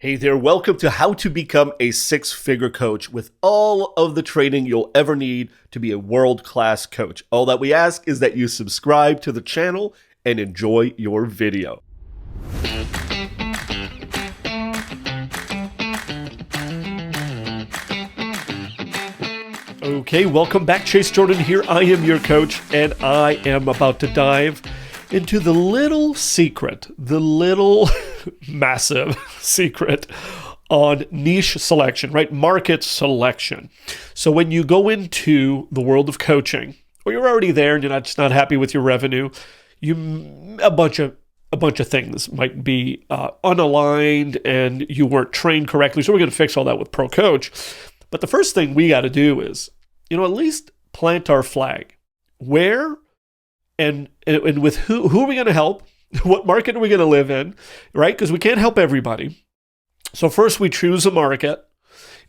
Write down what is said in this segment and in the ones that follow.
Hey there, welcome to How to Become a Six-Figure Coach with all of the training you'll ever need to be a world-class coach. All that we ask is that you subscribe to the channel and enjoy your video. Okay, welcome back. Chase Jordan here. I am your coach, and I am about to dive into the little secret, the little massive secret on niche selection, right? Market selection. So when you go into the world of coaching, or you're already there and you're just not happy with your revenue, a bunch of things might be unaligned and you weren't trained correctly. So we're going to fix all that with Pro Coach. But the first thing we got to do is, at least plant our flag. Where and with who are we going to help? What market are we going to live in, right? Because we can't help everybody. So first we choose a market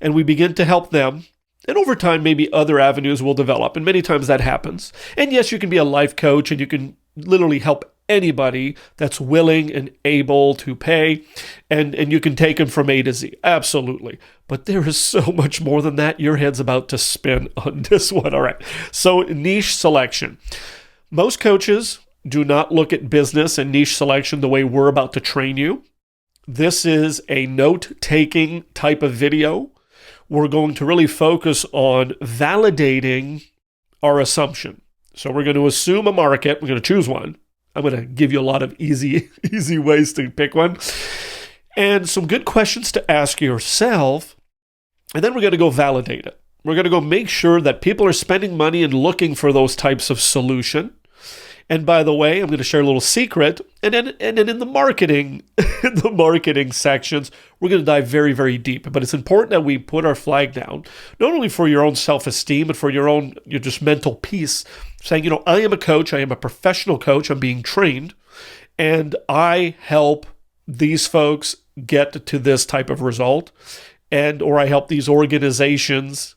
and we begin to help them. And over time, maybe other avenues will develop. And many times that happens. And yes, you can be a life coach and you can literally help anybody that's willing and able to pay. And you can take them from A to Z. Absolutely. But there is so much more than that. Your head's about to spin on this one. All right. So niche selection. Most coaches do not look at business and niche selection the way we're about to train you. This is a note-taking type of video. We're going to really focus on validating our assumption. So we're going to assume a market. We're going to choose one. I'm going to give you a lot of easy ways to pick one. And some good questions to ask yourself. And then we're going to go validate it. We're going to go make sure that people are spending money and looking for those types of solution. And by the way, I'm going to share a little secret. And then in the marketing, sections, we're going to dive very, very deep. But it's important that we put our flag down, not only for your own self-esteem, but for your just mental peace, saying, I am a coach. I am a professional coach. I'm being trained. And I help these folks get to this type of result. Or I help these organizations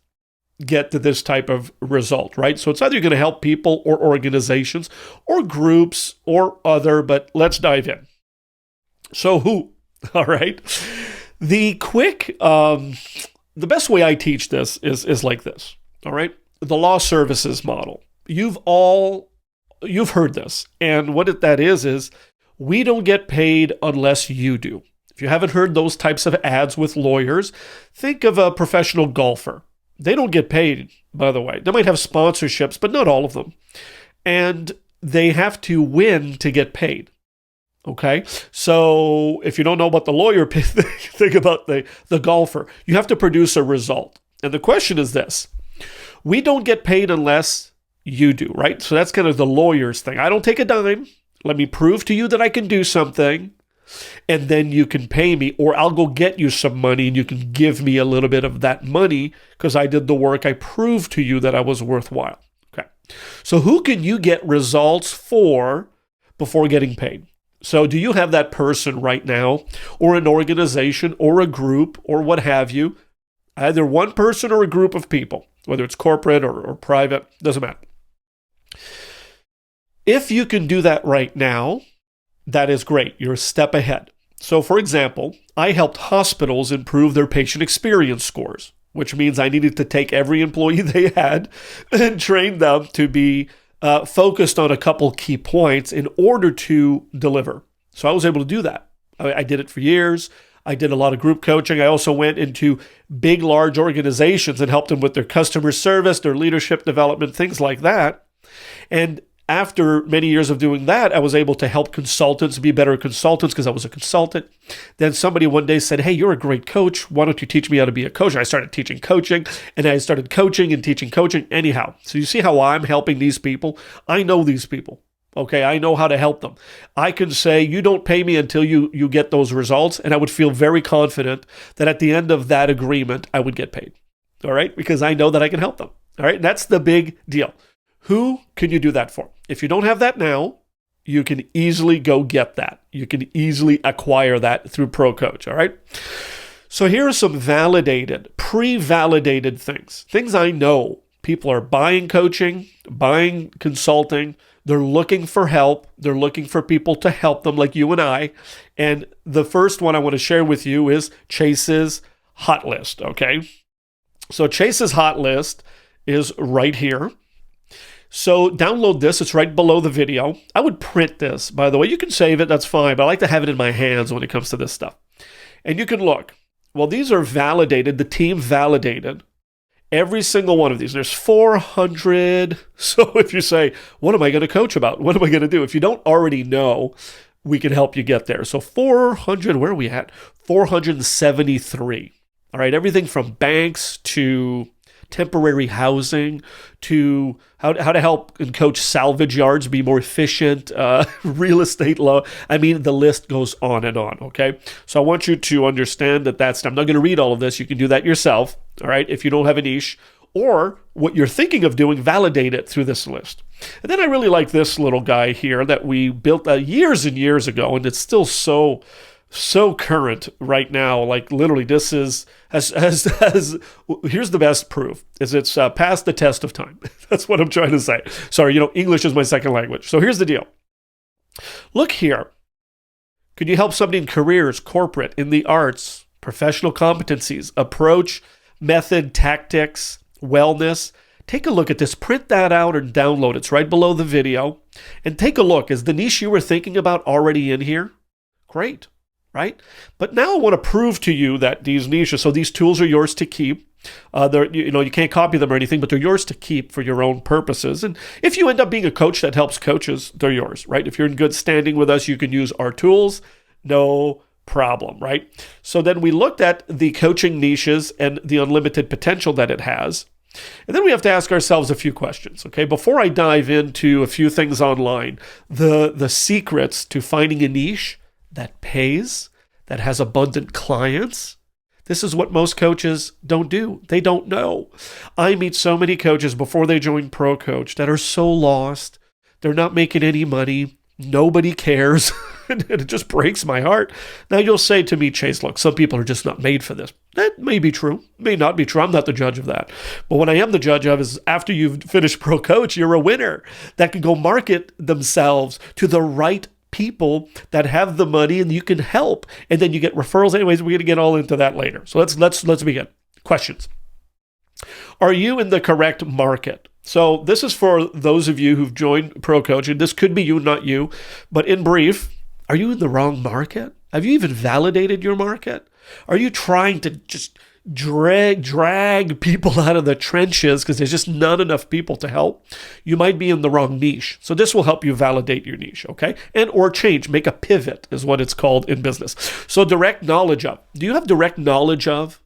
get to this type of result, right? So it's either going to help people or organizations or groups or other, but let's dive in. So who? All right. The best way I teach this is like this. All right. The law services model. You've heard this. And what that is we don't get paid unless you do. If you haven't heard those types of ads with lawyers, think of a professional golfer. They don't get paid, by the way. They might have sponsorships, but not all of them. And they have to win to get paid. Okay? So if you don't know about the lawyer, think about the golfer. You have to produce a result. And the question is this. We don't get paid unless you do, right? So that's kind of the lawyer's thing. I don't take a dime. Let me prove to you that I can do something. And then you can pay me, or I'll go get you some money and you can give me a little bit of that money because I did the work. I proved to you that I was worthwhile. Okay. So who can you get results for before getting paid? So do you have that person right now, or an organization or a group or what have you, either one person or a group of people, whether it's corporate or private, doesn't matter. If you can do that right now, that is great. You're a step ahead. So, for example, I helped hospitals improve their patient experience scores, which means I needed to take every employee they had and train them to be focused on a couple key points in order to deliver. So I was able to do that. I did it for years. I did a lot of group coaching. I also went into big, large organizations and helped them with their customer service, their leadership development, things like that. And after many years of doing that, I was able to help consultants be better consultants because I was a consultant. Then somebody one day said, hey, you're a great coach. Why don't you teach me how to be a coach? And I started teaching coaching, and I started coaching and teaching coaching anyhow. So you see how I'm helping these people? I know these people. Okay, I know how to help them. I can say, you don't pay me until you get those results, and I would feel very confident that at the end of that agreement, I would get paid. All right, because I know that I can help them. All right, that's the big deal. Who can you do that for? If you don't have that now, you can easily go get that. You can easily acquire that through Pro Coach, all right? So here are some pre-validated things I know People are buying coaching, buying consulting. They're looking for help. They're looking for people to help them like you and I. And the first one I want to share with you is Chase's Hot List, okay? So Chase's Hot List is right here. So download this. It's right below the video. I would print this, by the way. You can save it. That's fine. But I like to have it in my hands when it comes to this stuff. And you can look. Well, these are validated. The team validated every single one of these. There's 400. So if you say, what am I going to coach about? What am I going to do? If you don't already know, we can help you get there. So 400, where are we at? 473. All right, everything from banks to temporary housing to how to help and coach salvage yards be more efficient, real estate law. I mean, the list goes on and on, okay? So I want you to understand that I'm not going to read all of this. You can do that yourself, all right, if you don't have a niche. Or what you're thinking of doing, validate it through this list. And then I really like this little guy here that we built years and years ago, and it's still so current right now. Like literally, this is here's the best proof is it's passed the test of time. That's what I'm trying to say. Sorry, English is my second language. So here's the deal. Look here. Could you help somebody in careers, corporate, in the arts, professional competencies, approach, method, tactics, wellness? Take a look at this. Print that out and download it. It's right below the video. And take a look. Is the niche you were thinking about already in here? Great. Right? But now I want to prove to you that these niches, so these tools are yours to keep. You can't copy them or anything, but they're yours to keep for your own purposes. And if you end up being a coach that helps coaches, they're yours, right? If you're in good standing with us, you can use our tools, no problem, right? So then we looked at the coaching niches and the unlimited potential that it has. And then we have to ask ourselves a few questions, okay? Before I dive into a few things online, the secrets to finding a niche that pays, that has abundant clients. This is what most coaches don't do. They don't know. I meet so many coaches before they join Pro Coach that are so lost. They're not making any money. Nobody cares. And it just breaks my heart. Now you'll say to me, Chase, look, some people are just not made for this. That may be true, may not be true. I'm not the judge of that. But what I am the judge of is after you've finished Pro Coach, you're a winner that can go market themselves to the right people that have the money and you can help, and then you get referrals. Anyways, we're going to get all into that later. So let's begin. Questions. Are you in the correct market? So this is for those of you who've joined Pro Coach, and this could be you, not you, but in brief, are you in the wrong market? Have you even validated your market? Are you trying to just drag people out of the trenches because there's just not enough people to help? You might be in the wrong niche. So this will help you validate your niche, okay? And or change, make a pivot is what it's called in business. So direct knowledge of. Do you have direct knowledge of?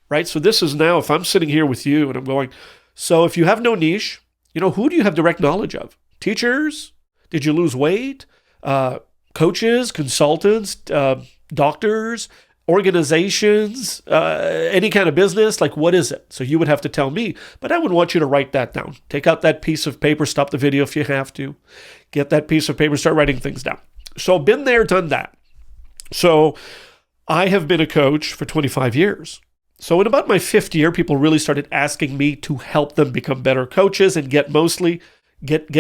Right? So this is now, if I'm sitting here with you and I'm going, so if you have no niche, who do you have direct knowledge of? Teachers? Did you lose weight? Coaches, consultants, doctors, organizations, any kind of business, like what is it? So you would have to tell me, but I would want you to write that down. Take out that piece of paper, stop the video if you have to. Get that piece of paper, start writing things down. So been there, done that. So I have been a coach for 25 years. So in about my fifth year, people really started asking me to help them become better coaches and get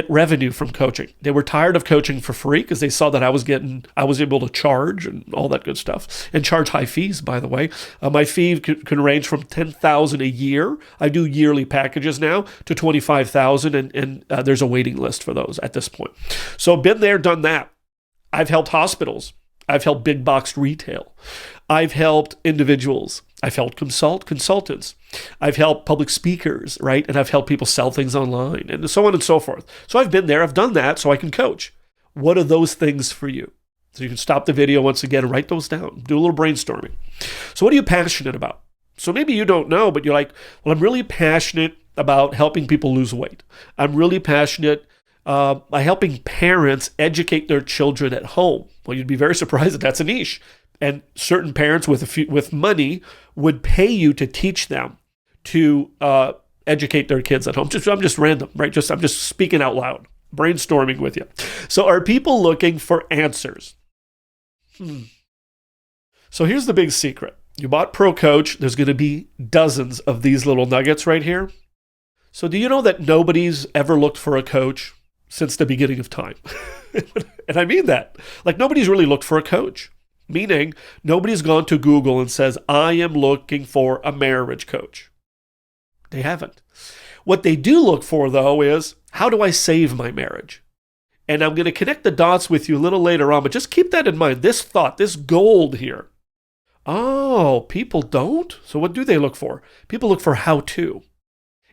revenue from coaching. They were tired of coaching for free because they saw that I was able to charge and all that good stuff, and charge high fees, by the way. My fee can range from $10,000 a year. I do yearly packages now to $25,000, and there's a waiting list for those at this point. So been there, done that. I've helped hospitals. I've helped big box retail. I've helped individuals. I've helped consultants. I've helped public speakers, right? And I've helped people sell things online and so on and so forth. So I've been there. I've done that so I can coach. What are those things for you? So you can stop the video once again and write those down. Do a little brainstorming. So what are you passionate about? So maybe you don't know, but you're like, well, I'm really passionate about helping people lose weight. I'm really passionate by helping parents educate their children at home. Well, you'd be very surprised that that's a niche. And certain parents with money would pay you to teach them to educate their kids at home. I'm just random, right? I'm just speaking out loud, brainstorming with you. So are people looking for answers? So here's the big secret. You bought Pro Coach. There's going to be dozens of these little nuggets right here. So do you know that nobody's ever looked for a coach since the beginning of time? And I mean that. Like, nobody's really looked for a coach. Meaning, nobody's gone to Google and says, I am looking for a marriage coach. They haven't. What they do look for, though, is, how do I save my marriage? And I'm going to connect the dots with you a little later on, but just keep that in mind. This thought, this gold here. Oh, people don't? So what do they look for? People look for how-to.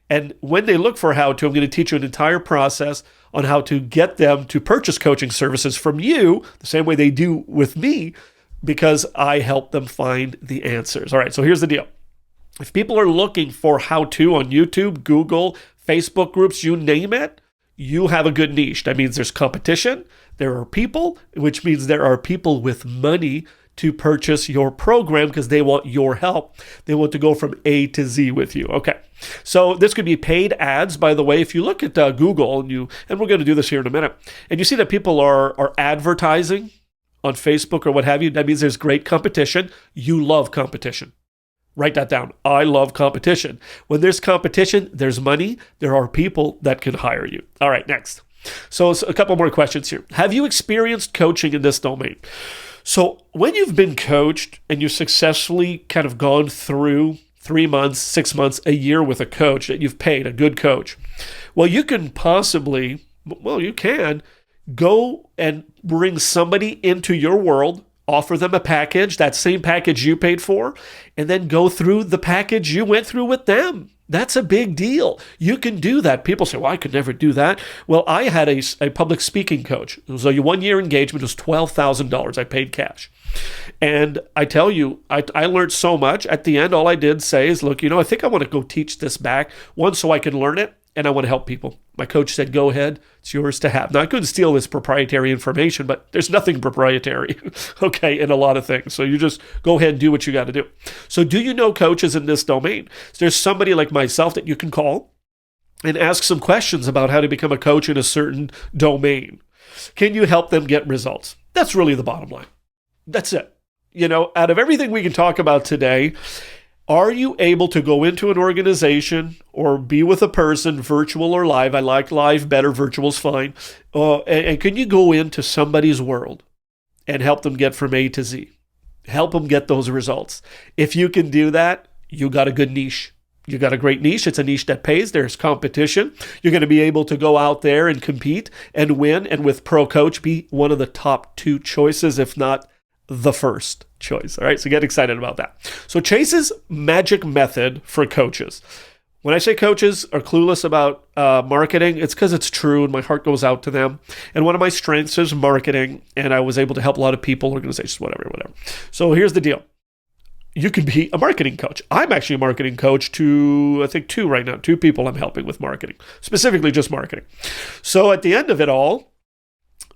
And when they look for how-to, I'm going to teach you an entire process on how to get them to purchase coaching services from you, the same way they do with me, because I help them find the answers. All right, so here's the deal. If people are looking for how-to on YouTube, Google, Facebook groups, you name it, you have a good niche. That means there's competition, there are people, which means there are people with money to purchase your program because they want your help. They want to go from A to Z with you. Okay, so this could be paid ads, by the way. If you look at Google, and we're going to do this here in a minute, and you see that people are advertising on Facebook or what have you, that means there's great competition. You love competition. Write that down. I love competition. When there's competition, there's money. There are people that can hire you. All right, next. So a couple more questions here. Have you experienced coaching in this domain? So when you've been coached and you've successfully kind of gone through 3 months, 6 months, a year with a coach that you've paid, a good coach, well, you can go and bring somebody into your world, offer them a package, that same package you paid for, and then go through the package you went through with them. That's a big deal. You can do that. People say, well, I could never do that. Well, I had a public speaking coach. It was a 1-year engagement. It was $12,000. I paid cash. And I tell you, I learned so much. At the end, all I did say is, look, I think I want to go teach this back. One, so I can learn it, and I want to help people. My coach said, go ahead. It's yours to have. Now, I couldn't steal this proprietary information, but there's nothing proprietary, okay, in a lot of things. So you just go ahead and do what you got to do. So do you know coaches in this domain? So there's somebody like myself that you can call and ask some questions about how to become a coach in a certain domain. Can you help them get results? That's really the bottom line. That's it. Out of everything we can talk about today, are you able to go into an organization or be with a person, virtual or live? I like live better, virtual's fine. And can you go into somebody's world and help them get from A to Z? Help them get those results. If you can do that, you got a good niche. You got a great niche. It's a niche that pays. There's competition. You're going to be able to go out there and compete and win. And with Pro Coach, be one of the top 2 choices, if not the first choice. All right, so get excited about that. So Chase's magic method for coaches. When I say coaches are clueless about marketing, it's because it's true and my heart goes out to them. And one of my strengths is marketing, and I was able to help a lot of people, organizations, whatever. So here's the deal. You can be a marketing coach. I'm actually a marketing coach to, I think, 2 right now. 2 people I'm helping with marketing, specifically just marketing. So at the end of it all,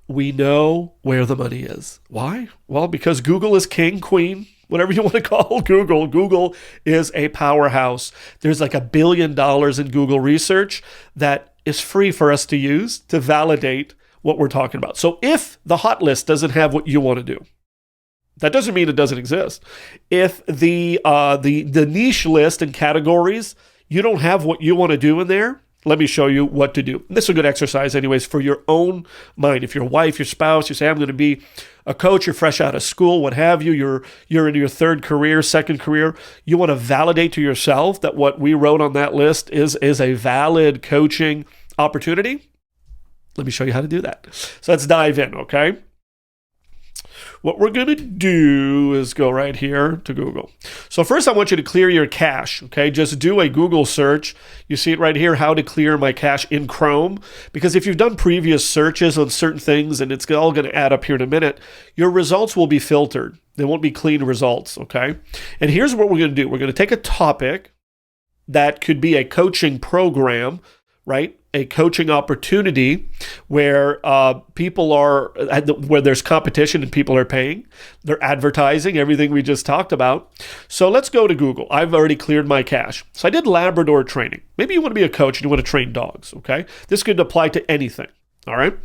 we know where the money is. Why? Well, because Google is king, queen, whatever you want to call Google. Google is a powerhouse. There's like $1 billion in Google research that is free for us to use to validate what we're talking about. So if the hot list doesn't have what you want to do, that doesn't mean it doesn't exist. If the niche list and categories, you don't have what you want to do in there, let me show you what to do. This is a good exercise anyways for your own mind. If your wife, your spouse, you say, I'm going to be a coach, you're fresh out of school, what have you, you're in your 3rd career, 2nd career, you want to validate to yourself that what we wrote on that list is a valid coaching opportunity. Let me show you how to do that. So let's dive in, okay? What we're going to do is go right here to Google. So first I want you to clear your cache, okay? Just do a Google search. You see it right here, how to clear my cache in Chrome. Because if you've done previous searches on certain things, and it's all going to add up here in a minute, your results will be filtered. They won't be clean results, okay? And here's what we're going to do. We're going to take a topic that could be a coaching program, right? A coaching opportunity where where there's competition and people are paying. They're advertising, everything we just talked about. So let's go to Google. I've already cleared my cache. So I did Labrador training. Maybe you want to be a coach and you want to train dogs, okay? This could apply to anything, all right?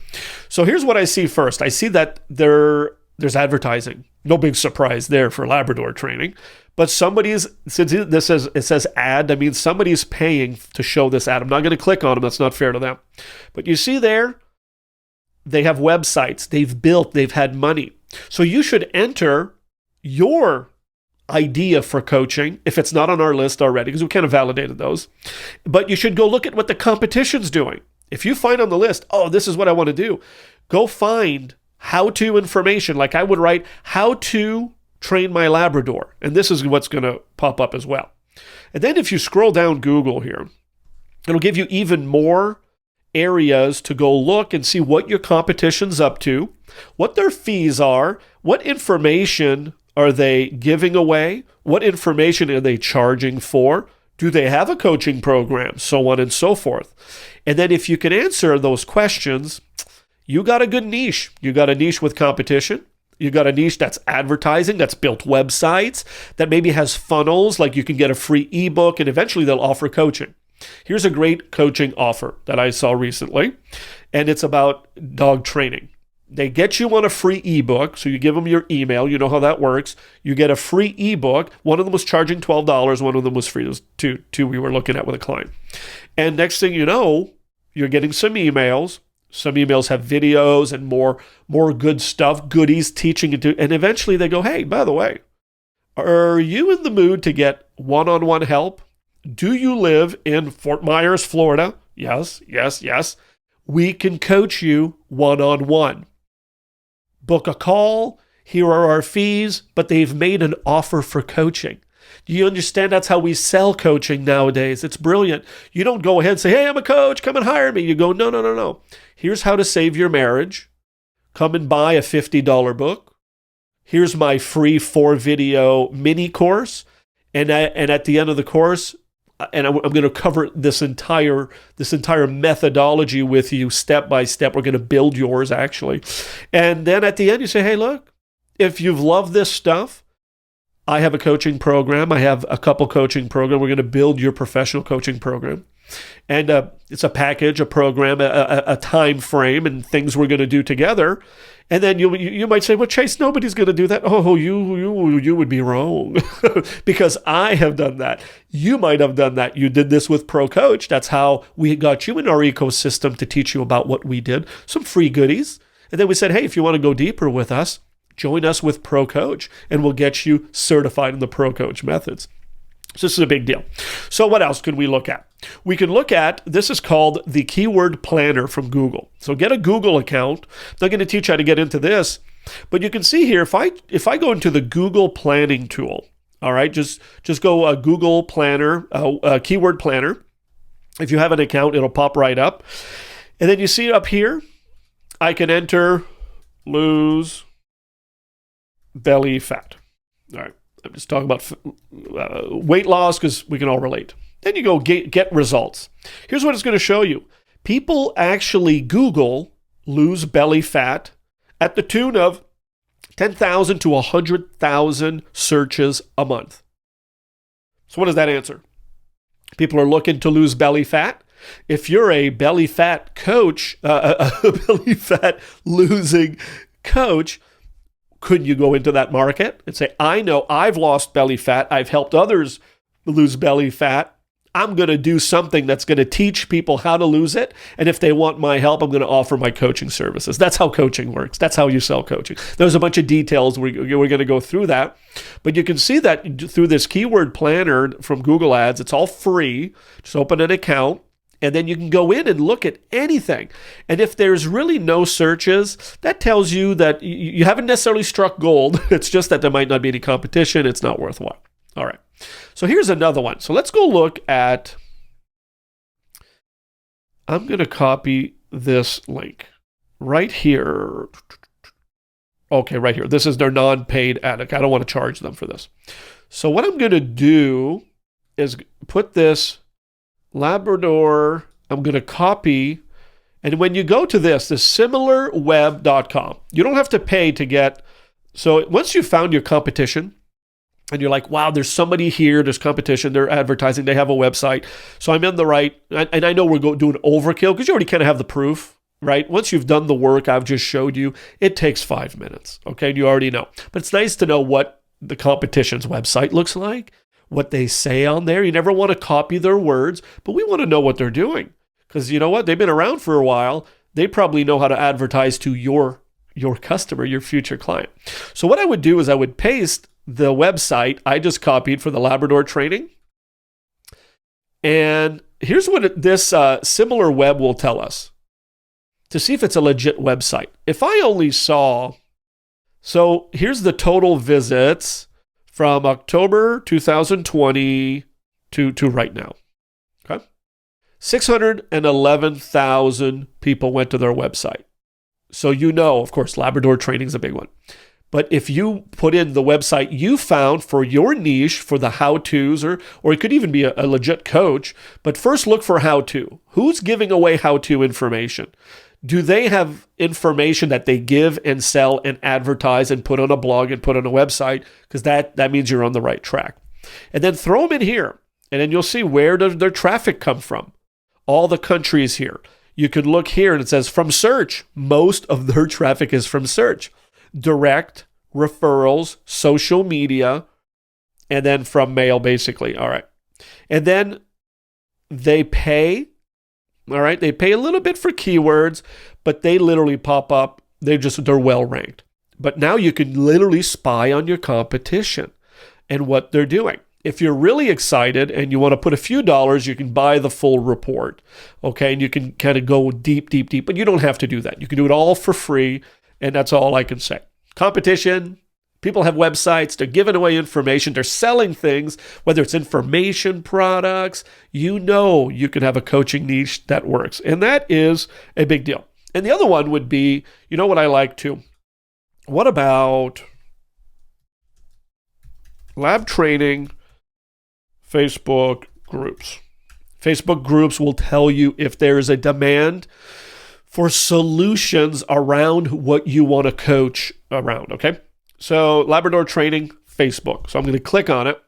So here's what I see first. I see that there's advertising. No big surprise there for Labrador training. But since it says ad, that means somebody's paying to show this ad. I'm not going to click on them. That's not fair to them. But you see there, they have websites. They've had money. So you should enter your idea for coaching if it's not on our list already, because we kind of validated those. But you should go look at what the competition's doing. If you find on the list, oh, this is what I want to do, go find how-to information. Like I would write, how to train my Labrador. And this is what's going to pop up as well. And then if you scroll down Google here, it'll give you even more areas to go look and see what your competition's up to, what their fees are, what information are they giving away, what information are they charging for, do they have a coaching program, so on and so forth. And then if you can answer those questions, you got a good niche. You got a niche with competition. You got a niche that's advertising, that's built websites, that maybe has funnels, like you can get a free ebook, and eventually they'll offer coaching. Here's a great coaching offer that I saw recently, and it's about dog training. They get you on a free ebook, so you give them your email. You know how that works. You get a free ebook. One of them was charging $12. One of them was free. There was two we were looking at with a client. And next thing you know, you're getting some emails. Some emails have videos and more good stuff, goodies, teaching it to, and eventually they go, hey, by the way, are you in the mood to get one-on-one help? Do you live in Fort Myers, Florida? Yes. We can coach you one-on-one. Book a call. Here are our fees, but they've made an offer for coaching. Do you understand? That's how we sell coaching nowadays. It's brilliant. You don't go ahead and say, hey, I'm a coach, come and hire me. You go, no. Here's how to save your marriage. Come and buy a $50 book. Here's my free 4-video mini course. And at the end of the course, and I'm going to cover this entire methodology with you step by step. We're going to build yours, actually. And then at the end, you say, hey, look, if you've loved this stuff, I have a coaching program. I have a couple coaching programs. We're going to build your professional coaching program. And it's a package, a program, a time frame, and things we're going to do together. And then you might say, well, Chase, nobody's going to do that. Oh, you would be wrong because I have done that. You might have done that. You did this with Pro Coach. That's how we got you in our ecosystem to teach you about what we did, some free goodies. And then we said, hey, if you want to go deeper with us, join us with Pro Coach, and we'll get you certified in the Pro Coach methods. So this is a big deal. So what else can we look at? We can look at, this is called the Keyword Planner from Google. So get a Google account. I'm not going to teach you how to get into this, but you can see here, if I go into the Google Planning tool, all right, just go Google Planner, Keyword Planner. If you have an account, it'll pop right up. And then you see up here, I can enter lose belly fat. All right. I'm just talking about weight loss because we can all relate. Then you go get results. Here's what it's going to show you. People actually Google lose belly fat at the tune of 10,000 to 100,000 searches a month. So what does that answer? People are looking to lose belly fat. If you're a belly fat coach, a belly fat losing coach, could you go into that market and say, I know I've lost belly fat. I've helped others lose belly fat. I'm going to do something that's going to teach people how to lose it. And if they want my help, I'm going to offer my coaching services. That's how coaching works. That's how you sell coaching. There's a bunch of details. We're going to go through that. But you can see that through this keyword planner from Google Ads. It's all free. Just open an account. And then you can go in and look at anything. And if there's really no searches, that tells you that you haven't necessarily struck gold. It's just that there might not be any competition. It's not worthwhile. All right. So here's another one. So let's go look at, I'm going to copy this link right here. Okay, right here. This is their non-paid ad. I don't want to charge them for this. So what I'm going to do is put this Labrador, I'm going to copy, and when you go to this similarweb.com, you don't have to pay to get, so once you've found your competition, and you're like, wow, there's somebody here, there's competition, they're advertising, they have a website, so I'm in the right, and I know we're doing overkill, because you already kind of have the proof, right? Once you've done the work I've just showed you, it takes 5 minutes, okay, and you already know. But it's nice to know what the competition's website looks like, what they say on there. You never want to copy their words, but we want to know what they're doing. Because you know what? They've been around for a while. They probably know how to advertise to your customer, your future client. So what I would do is I would paste the website I just copied for the Labrador training. And here's what this similar web will tell us to see if it's a legit website. If I only saw, so here's the total visits from October 2020 to right now. Okay. 611,000 people went to their website. So you know, of course, Labrador training is a big one. But if you put in the website you found for your niche, for the how-tos, or it could even be a legit coach, but first look for how-to. Who's giving away how-to information? Do they have information that they give and sell and advertise and put on a blog and put on a website? Because that means you're on the right track. And then throw them in here, and then you'll see where does their traffic come from. All the countries here. You can look here and it says from search. Most of their traffic is from search. Direct, referrals, social media, and then from mail, basically. All right. And then they pay. All right. They pay a little bit for keywords, but they literally pop up. They're well ranked. But now you can literally spy on your competition and what they're doing. If you're really excited and you want to put a few dollars, you can buy the full report. Okay. And you can kind of go deep, but you don't have to do that. You can do it all for free. And that's all I can say. Competition, people have websites, they're giving away information, they're selling things, whether it's information products, you know you can have a coaching niche that works. And that is a big deal. And the other one would be, you know what I like too? What about lab training, Facebook groups? Facebook groups will tell you if there is a demand for solutions around what you want to coach around, okay? So Labrador Training, Facebook. So I'm going to click on it.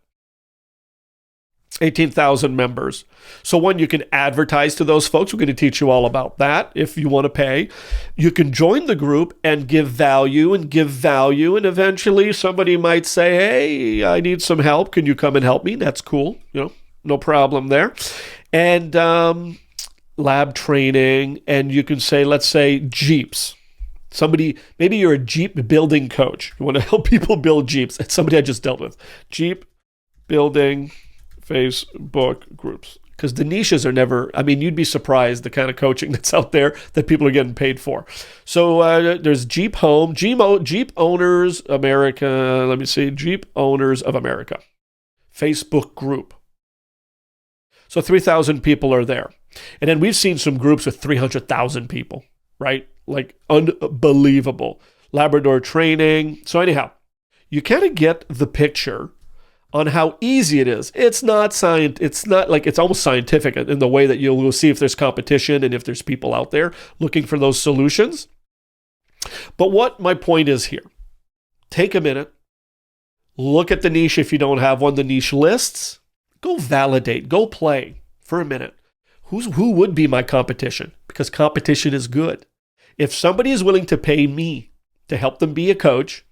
18,000 members. So one, you can advertise to those folks. We're going to teach you all about that if you want to pay. You can join the group and give value. And eventually somebody might say, hey, I need some help. Can you come and help me? That's cool. You know, no problem there. And lab training, and you can say, let's say Jeeps. Somebody, maybe you're a Jeep building coach. You want to help people build Jeeps. It's somebody I just dealt with. Jeep building Facebook groups. Because the niches are never, I mean, you'd be surprised the kind of coaching that's out there that people are getting paid for. So there's Jeep Home, Jeep Owners America. Let me see, Jeep Owners of America. Facebook group. So 3,000 people are there. And then we've seen some groups with 300,000 people, right? Like unbelievable. Labrador training. So anyhow, you kind of get the picture on how easy it is. It's not like it's almost scientific in the way that you'll see if there's competition and if there's people out there looking for those solutions. But what my point is here, take a minute, look at the niche if you don't have one, the niche lists, go validate, go play for a minute. Who would be my competition? Because competition is good. If somebody is willing to pay me to help them be a coach,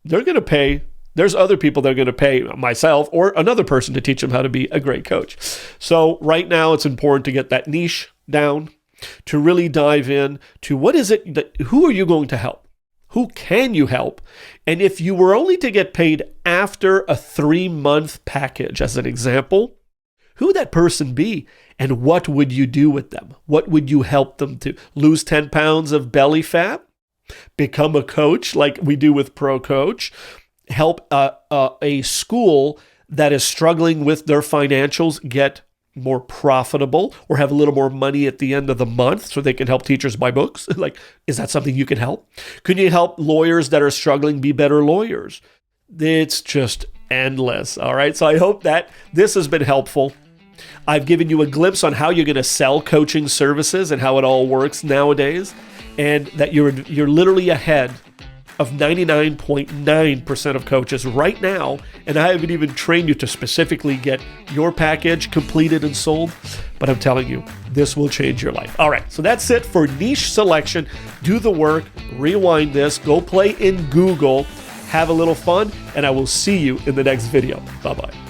they're going to pay. There's other people that are going to pay myself or another person to teach them how to be a great coach. So right now it's important to get that niche down, to really dive in to what is it who are you going to help? Who can you help? And if you were only to get paid after a 3-month package, as an example, who would that person be? And what would you do with them? What would you help them to? Lose 10 pounds of belly fat? Become a coach like we do with Pro Coach? Help a school that is struggling with their financials get more profitable or have a little more money at the end of the month so they can help teachers buy books? Like, is that something you can help? Can you help lawyers that are struggling be better lawyers? It's just endless. All right. So I hope that this has been helpful. I've given you a glimpse on how you're going to sell coaching services and how it all works nowadays, and that you're literally ahead of 99.9% of coaches right now, and I haven't even trained you to specifically get your package completed and sold, but I'm telling you, this will change your life. All right, so that's it for niche selection. Do the work, rewind this, go play in Google, have a little fun, and I will see you in the next video. Bye-bye.